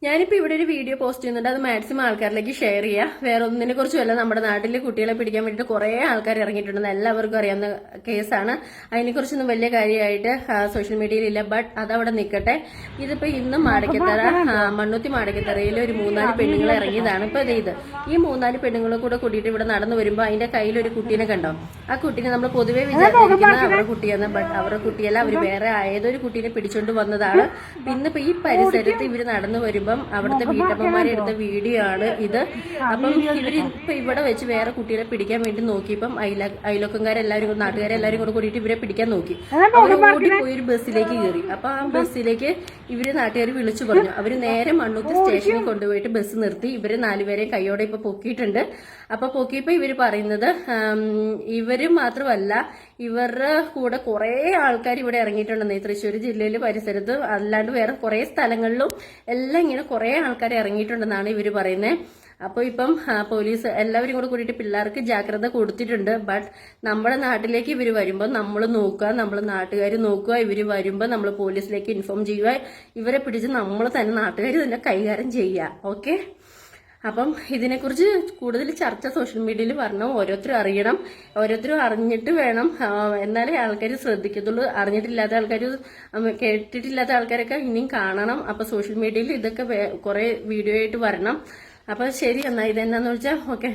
ഞാനിപ്പോൾ ഇവിടെ ഒരു വീഡിയോ പോസ്റ്റ് ചെയ്യുന്നുണ്ട്. അത് മാക്സിമം ആൾക്കാരിലേക്ക് ഷെയർ ചെയ്യുക. വേറെ ഒന്നിനെ കുറിച്ചുമല്ല, നമ്മുടെ നാട്ടിലെ കുട്ടികളെ പിടിക്കാൻ വേണ്ടിയിട്ട് കുറേ ആൾക്കാർ ഇറങ്ങിയിട്ടുണ്ടെന്ന് എല്ലാവർക്കും അറിയാവുന്ന കേസാണ്. അതിനെക്കുറിച്ചൊന്നും വലിയ കാര്യമായിട്ട് സോഷ്യൽ മീഡിയയിലില്ല. ബട്ട് അതവിടെ നിൽക്കട്ടെ. ഇതിപ്പോൾ ഇന്ന് മാടക്കത്തറ മണ്ണുത്തി മാടക്കത്തറയിൽ ഒരു 3-4 പെണ്ണുങ്ങൾ ഇറങ്ങിയതാണ്. ഇപ്പോൾ ഇത് ഈ 3-4 പെണ്ണുങ്ങളെ കൂടെ കൂട്ടിയിട്ട് ഇവിടെ നടന്നു വരുമ്പോൾ അതിന്റെ കയ്യിൽ ഒരു കുട്ടീനെ കണ്ടോ. ആ കുട്ടീനെ നമ്മൾ പൊതുവെ വിചാരിച്ചിരിക്കുന്നത് അവരുടെ കുട്ടിയാണ്. ബട്ട് അവരുടെ കുട്ടിയല്ല, അവർ വേറെ ഏതൊരു കുട്ടീനെ പിടിച്ചോണ്ട് വന്നതാണ്. പിന്നെ ഈ പരിസരത്ത് ഇവർ നടന്നു വരുമ്പോൾ അവിടുത്തെ വീട്ടമ്മമാരെ എടുത്ത വീഡിയോ ആണ് ഇത്. അപ്പം ഇവര് ഇപ്പൊ ഇവിടെ വെച്ച് വേറെ കുട്ടികളെ പിടിക്കാൻ വേണ്ടി നോക്കിയപ്പം അയലോക്കംകാരെല്ലാവരും നാട്ടുകാരെല്ലാവരും കൂടെ കൂടിയിട്ട് ഇവരെ പിടിക്കാൻ നോക്കി. അവർ ഓടിപ്പോയി ഒരു ബസ്സിലേക്ക് കയറി. അപ്പൊ ആ ബസ്സിലേക്ക് ഇവര് നാട്ടുകാർ വിളിച്ചു പറഞ്ഞു. അവര് നേരെ മണ്ണുത്തി സ്റ്റേഷനിൽ കൊണ്ടുപോയിട്ട് ബസ് നിർത്തി. ഇവര് 4 പേരെ കൈയോടെ ഇപ്പൊ പൊക്കിയിട്ടുണ്ട്. അപ്പൊ പൊക്കിയപ്പോ ഇവര് പറയുന്നത് ഇവര് മാത്രമല്ല, ഇവരുടെ കൂടെ കുറെ ആൾക്കാർ ഇവിടെ ഇറങ്ങിയിട്ടുണ്ടെന്ന്. തൃശ്ശൂർ ജില്ലയിലെ പരിസരത്ത് അല്ലാണ്ട് വേറെ കുറെ സ്ഥലങ്ങളിലും എല്ലാം ഇങ്ങനെ കുറെ ആൾക്കാർ ഇറങ്ങിയിട്ടുണ്ടെന്നാണ് ഇവര് പറയുന്നത്. അപ്പോൾ ഇപ്പം പോലീസ് എല്ലാവരും കൂടെ കൂടിയിട്ട് പിള്ളേർക്ക് ജാഗ്രത കൊടുത്തിട്ടുണ്ട്. ബട്ട് നമ്മുടെ നാട്ടിലേക്ക് ഇവർ വരുമ്പോൾ നമ്മൾ നോക്കുക, നമ്മൾ നാട്ടുകാർ നോക്കുക. ഇവർ വരുമ്പോൾ നമ്മൾ പോലീസിലേക്ക് ഇൻഫോം ചെയ്യുക. ഇവരെ പിടിച്ച് നമ്മൾ തന്നെ നാട്ടുകാർ തന്നെ കൈകാര്യം ചെയ്യുക. ഓക്കെ, അപ്പം ഇതിനെക്കുറിച്ച് കൂടുതൽ ചർച്ച സോഷ്യൽ മീഡിയയിൽ വരണം. ഓരോരുത്തരും അറിയണം, ഓരോരുത്തരും അറിഞ്ഞിട്ട് വേണം, എന്നാലേ ആൾക്കാർ ശ്രദ്ധിക്കത്തുള്ളൂ. അറിഞ്ഞിട്ടില്ലാത്ത ആൾക്കാർ, കേട്ടിട്ടില്ലാത്ത ആൾക്കാരൊക്കെ ഇനിയും കാണണം. അപ്പൊ സോഷ്യൽ മീഡിയയിൽ ഇതൊക്കെ കുറെ വീഡിയോ ആയിട്ട് വരണം. അപ്പൊ ശരി, എന്നാ ഇതെന്നാന്ന് വെച്ചാൽ ഓക്കെ.